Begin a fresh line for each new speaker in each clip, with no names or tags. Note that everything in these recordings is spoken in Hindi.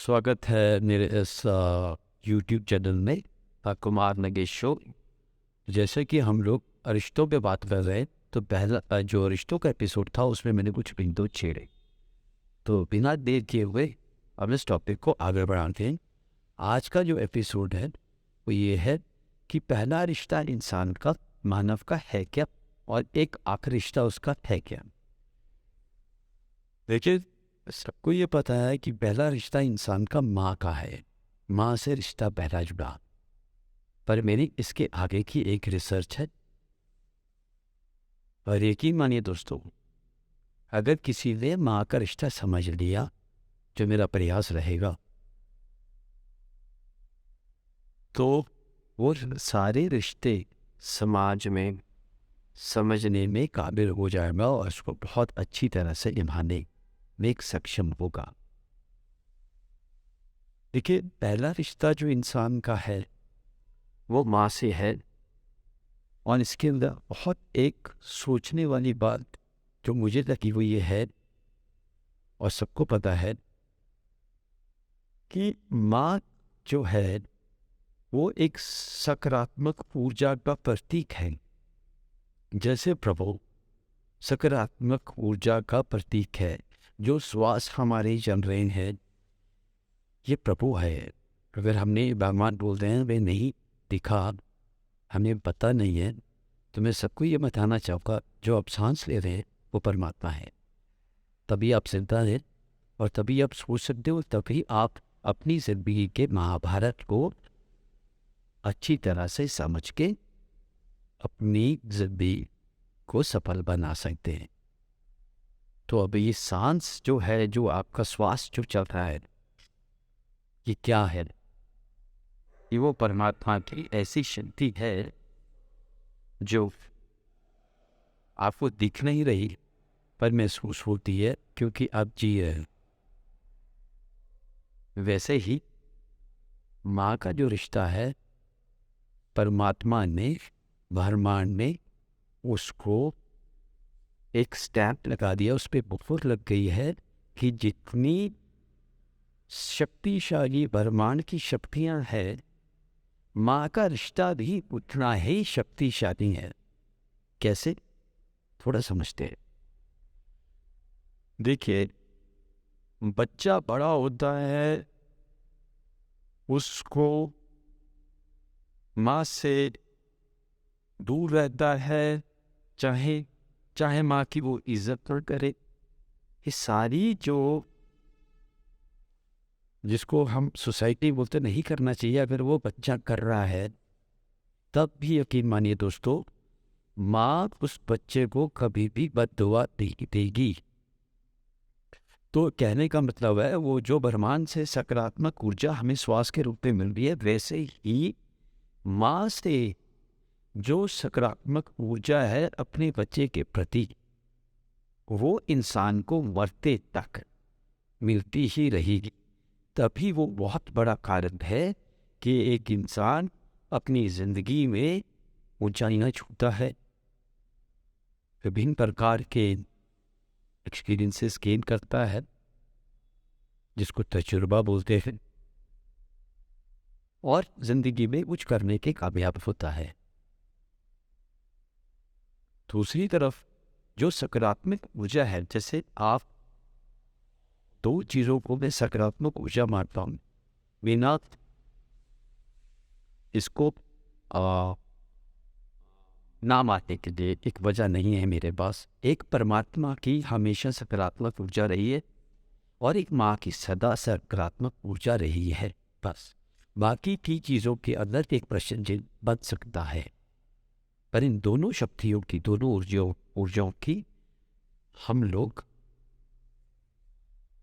स्वागत है मेरे इस यूट्यूब चैनल में कुमार नगेश शो। जैसे कि हम लोग रिश्तों पे बात कर रहे हैं, तो पहला जो रिश्तों का एपिसोड था उसमें मैंने कुछ बिंदु छेड़े। तो बिना देर किए हुए अब इस टॉपिक को आगे बढ़ाते हैं। आज का जो एपिसोड है वो ये है कि पहला रिश्ता इंसान का, मानव का है क्या, और एक आखिरी रिश्ता उसका है क्या। देखिए, सबको ये पता है कि पहला रिश्ता इंसान का माँ का है, माँ से रिश्ता पहला जुड़ा। पर मेरी इसके आगे की एक रिसर्च है, और यकीन मानिए दोस्तों, अगर किसी ने माँ का रिश्ता समझ लिया, जो मेरा प्रयास रहेगा, तो वो सारे रिश्ते समाज में समझने में काबिल हो जाएगा और उसको बहुत अच्छी तरह से निभाने में एक सक्षम होगा। देखिए, पहला रिश्ता जो इंसान का है वो माँ से है। और इसके अंदर बहुत एक सोचने वाली बात जो मुझे लगी वो ये है, और सबको पता है, कि माँ जो है वो एक सकारात्मक ऊर्जा का प्रतीक है। जैसे प्रभु सकारात्मक ऊर्जा का प्रतीक है, जो श्वास हमारे चल रहे हैं ये प्रभु है। अगर हमने भगवान बोलते हैं वे नहीं दिखा, हमें पता नहीं है, तो मैं सबको ये बताना चाहूँगा, जो आप सांस ले रहे हैं वो परमात्मा है। तभी आप जिंदा हैं, और तभी आप सोच सकते हो, तभी आप अपनी जिंदगी के महाभारत को अच्छी तरह से समझ के अपनी जिंदगी को सफल बना सकते हैं। तो अब ये सांस जो है, जो आपका श्वास जो चल रहा है, ये क्या है? ये वो परमात्मा की ऐसी शक्ति है जो आपको दिख नहीं रही पर महसूस होती है, क्योंकि आप जी रहे हैं। वैसे ही माँ का जो रिश्ता है, परमात्मा ने ब्रह्मांड में उसको एक स्टैंप लगा दिया, उस पर मुहर लग गई है कि जितनी शक्तिशाली ब्रह्मांड की शक्तियाँ हैं, माँ का रिश्ता भी उतना ही शक्तिशाली है। कैसे? थोड़ा समझते हैं। देखिए, बच्चा बड़ा होता है, उसको माँ से दूर रहता है, चाहे चाहे माँ की वो इज्जत न करे। ये सारी जो, जिसको हम सोसाइटी बोलते नहीं करना चाहिए, अगर वो बच्चा कर रहा है, तब भी यकीन मानिए दोस्तों, माँ उस बच्चे को कभी भी बद्दुआ नहीं देगी। तो कहने का मतलब है, वो जो ब्रह्मांड से सकारात्मक ऊर्जा हमें श्वास के रूप में मिल रही है, वैसे ही माँ से जो सकारात्मक ऊर्जा है अपने बच्चे के प्रति, वो इंसान को मरते तक मिलती ही रहेगी। तभी वो बहुत बड़ा कारण है कि एक इंसान अपनी जिंदगी में ऊंचाइयां छूता है, विभिन्न प्रकार के एक्सपीरियंसेस गेन करता है, जिसको तजुर्बा बोलते हैं, और जिंदगी में कुछ करने के कामयाब होता है। दूसरी तरफ जो सकारात्मक ऊर्जा है, जैसे आप दो चीज़ों को मैं सकारात्मक ऊर्जा मानता हूँ, बिना इसको ना मानने के लिए एक वजह नहीं है मेरे पास। एक परमात्मा की हमेशा सकारात्मक ऊर्जा रही है, और एक माँ की सदा सकारात्मक ऊर्जा रही है। बस बाकी की चीज़ों के अंदर एक प्रश्न चिन्ह बन सकता है, पर इन दोनों शक्तियों की, दोनों ऊर्जाओं की हम लोग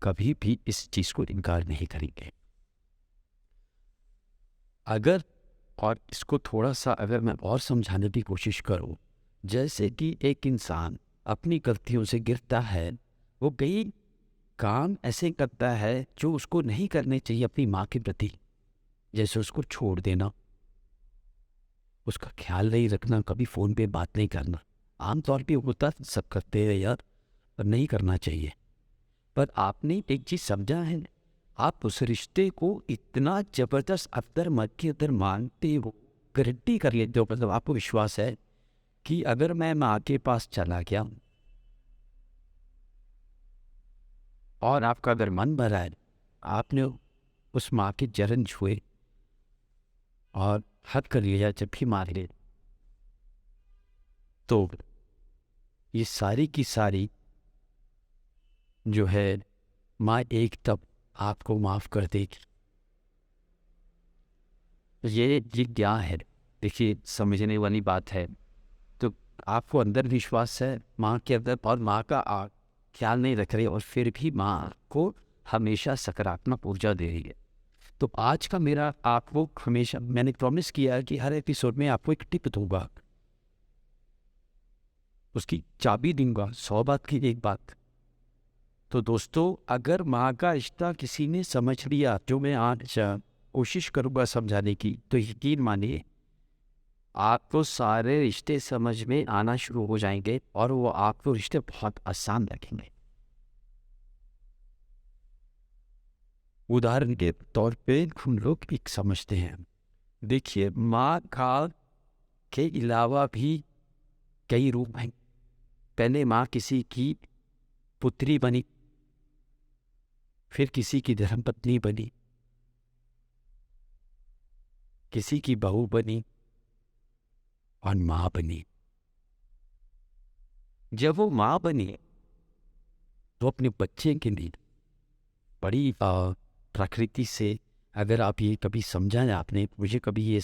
कभी भी इस चीज़ को इनकार नहीं करेंगे। अगर, और इसको थोड़ा सा अगर मैं और समझाने की कोशिश करूं, जैसे कि एक इंसान अपनी गलतियों से गिरता है, वो कई काम ऐसे करता है जो उसको नहीं करने चाहिए अपनी माँ के प्रति। जैसे उसको छोड़ देना, उसका ख्याल नहीं रखना, कभी फ़ोन पे बात नहीं करना। आमतौर पे होता सब करते हैं यार, पर नहीं करना चाहिए। पर आपने एक चीज़ समझा है, आप उस रिश्ते को इतना जबरदस्त अंदर मन के अंदर मानते हो, गारंटी कर लेते हो, मतलब आपको विश्वास है कि अगर मैं माँ के पास चला गया और आपका अगर मन भरा है, आपने उस माँ के चरण छुए और हक कर लिया, जब भी मार ले, तो ये सारी की सारी जो है माँ एक तब आपको माफ़ कर देगी। ये क्या है? देखिए, समझने वाली बात है। तो आपको अंदर विश्वास है माँ के अंदर, और माँ का आप ख्याल नहीं रख रहे, और फिर भी माँ को हमेशा सकारात्मक ऊर्जा दे रही है। तो आज का मेरा आपको, हमेशा मैंने प्रॉमिस किया है कि हर एपिसोड में आपको एक टिप दूंगा, उसकी चाबी दूंगा, 100 बात की एक बात। तो दोस्तों, अगर माँ का रिश्ता किसी ने समझ लिया, जो मैं आज कोशिश करूँगा समझाने की, तो यकीन मानिए आपको सारे रिश्ते समझ में आना शुरू हो जाएंगे और वो आपको रिश्ते बहुत आसान लगेंगे। उदाहरण के तौर पे हम लोग एक समझते हैं। देखिए, माँ का के अलावा भी कई रूप हैं। पहले माँ किसी की पुत्री बनी, फिर किसी की धर्मपत्नी बनी, किसी की बहू बनी और माँ बनी। जब वो माँ बनी तो अपने बच्चे के लिए बड़ी प्रकृति से, अगर आप ये कभी समझा है आपने, मुझे कभी ये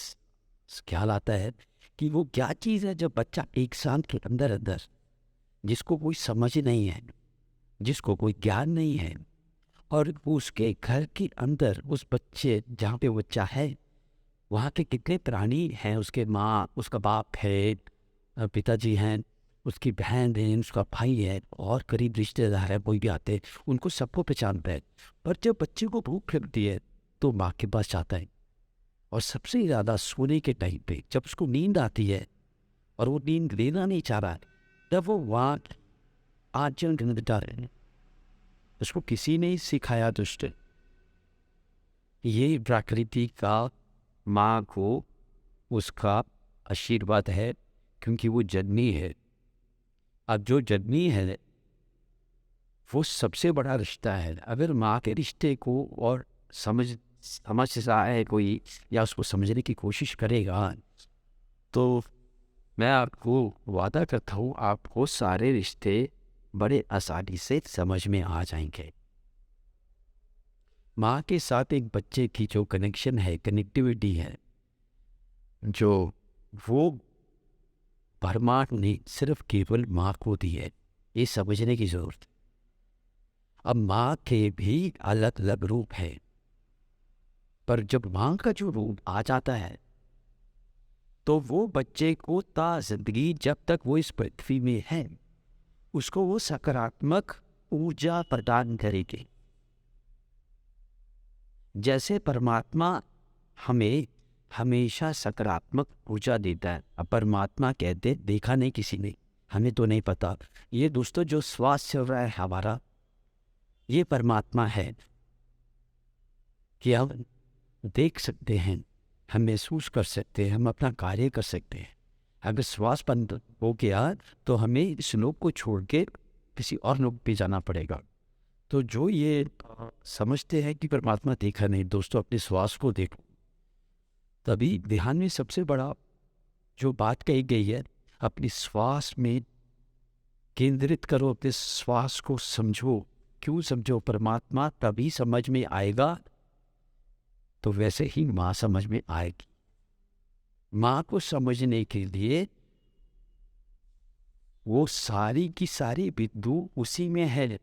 ख्याल आता है कि वो क्या चीज़ है जब बच्चा एक साल के अंदर अंदर, जिसको कोई समझ नहीं है, जिसको कोई ज्ञान नहीं है, और उसके घर के अंदर उस बच्चे, जहाँ पे बच्चा है, वहाँ के कितने प्राणी हैं, उसके माँ, उसका बाप है, पिताजी हैं, उसकी बहन है, उसका भाई है, और करीब रिश्तेदार है, कोई भी आते हैं, उनको सबको पहचानता है। पर जब बच्चे को भूख लगती है तो माँ के पास जाता है, और सबसे ज़्यादा सोने के टाइम पे, जब उसको नींद आती है और वो नींद लेना नहीं चाह रहा, तब वो वहाँ आंचल ढूंढता है। उसको किसी ने ही सिखाया दुष्ट। ये प्रकृति का माँ को उसका आशीर्वाद है, क्योंकि वो जननी है। अब जो जननी है वो सबसे बड़ा रिश्ता है। अगर माँ के रिश्ते को और समझ सा है कोई, या उसको समझने की कोशिश करेगा, तो मैं आपको वादा करता हूँ, आपको सारे रिश्ते बड़े आसानी से समझ में आ जाएंगे। माँ के साथ एक बच्चे की जो कनेक्शन है, कनेक्टिविटी है, जो वो परमात्मा ने सिर्फ केवल माँ को दी है, ये समझने की जरूरत है। अब माँ के भी अलग अलग रूप हैं, पर जब माँ का जो रूप आ जाता है तो वो बच्चे को जिंदगी, जब तक वो इस पृथ्वी में है, उसको वो सकारात्मक ऊर्जा प्रदान करेगी। जैसे परमात्मा हमें हमेशा सकारात्मक ऊर्जा देता है। अब परमात्मा कहते, देखा नहीं किसी ने, हमें तो नहीं पता। ये दोस्तों, जो श्वास चल रहा है हमारा, ये परमात्मा है कि हम देख सकते हैं, हम महसूस कर सकते हैं, हम अपना कार्य कर सकते हैं। अगर श्वास बंद हो गया तो हमें इस लोक को छोड़ के किसी और लोक पे जाना पड़ेगा। तो जो ये समझते हैं कि परमात्मा देखा नहीं, दोस्तों अपने श्वास को देखो। तभी ध्यान में सबसे बड़ा जो बात कही गई है, अपनी श्वास में केंद्रित करो, अपने श्वास को समझो। क्यों समझो? परमात्मा तभी समझ में आएगा तो वैसे ही माँ समझ में आएगी। माँ को समझने के लिए वो सारी की सारी बिंदु उसी में है,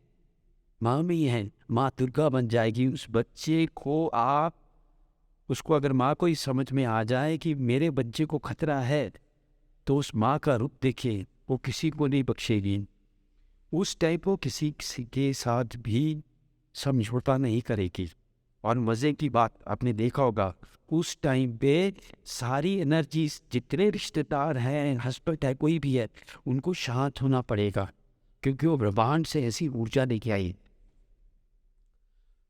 माँ में ही है। माँ दुर्गा बन जाएगी उस बच्चे को। आप उसको, अगर माँ को ही समझ में आ जाए कि मेरे बच्चे को खतरा है, तो उस माँ का रूप देखिए, वो किसी को नहीं बख्शेगी। उस टाइम वो किसी के साथ भी समझौता नहीं करेगी। और मज़े की बात, आपने देखा होगा, उस टाइम पे सारी एनर्जी, जितने रिश्तेदार हैं, हस्बैंड है, कोई भी है, उनको शांत होना पड़ेगा, क्योंकि वो ब्रह्मांड से ऐसी ऊर्जा लेके आई।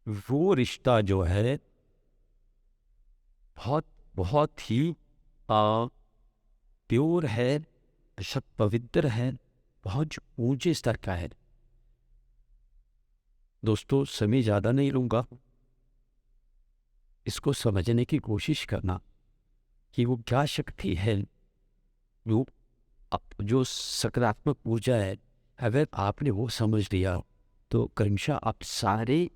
वो रिश्ता जो है बहुत बहुत ही प्योर है, बेशक पवित्र है, बहुत ऊंचे स्तर का है। दोस्तों, समय ज़्यादा नहीं लूँगा, इसको समझने की कोशिश करना कि वो क्या शक्ति है, वो जो सकारात्मक ऊर्जा है, अगर आपने वो समझ लिया तो क्रमशः आप सारे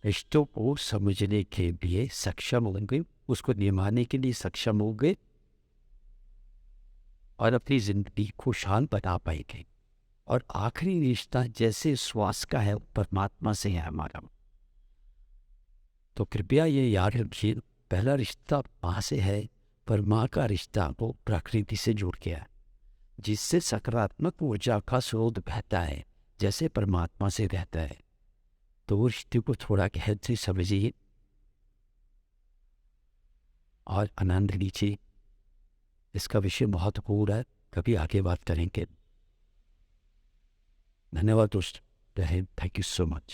रिश्तों को समझने के लिए सक्षम होंगे, उसको निभाने के लिए सक्षम होंगे और अपनी ज़िंदगी खुशहाल बना पाएंगे। और आखिरी रिश्ता जैसे श्वास का है, परमात्मा से है हमारा। तो कृपया ये याद रखिए, पहला रिश्ता माँ से है, पर माँ का रिश्ता वो प्रकृति से जुड़ गया है, जिससे सकारात्मक ऊर्जा का स्रोत बहता है, जैसे परमात्मा से बहता है। तो वो रिश्ते को थोड़ा गहर से समझिए और आनंद लीजिए। इसका विषय महत्वपूर्ण है, कभी आगे बात करेंगे। धन्यवाद दोस्त। Thank you so much.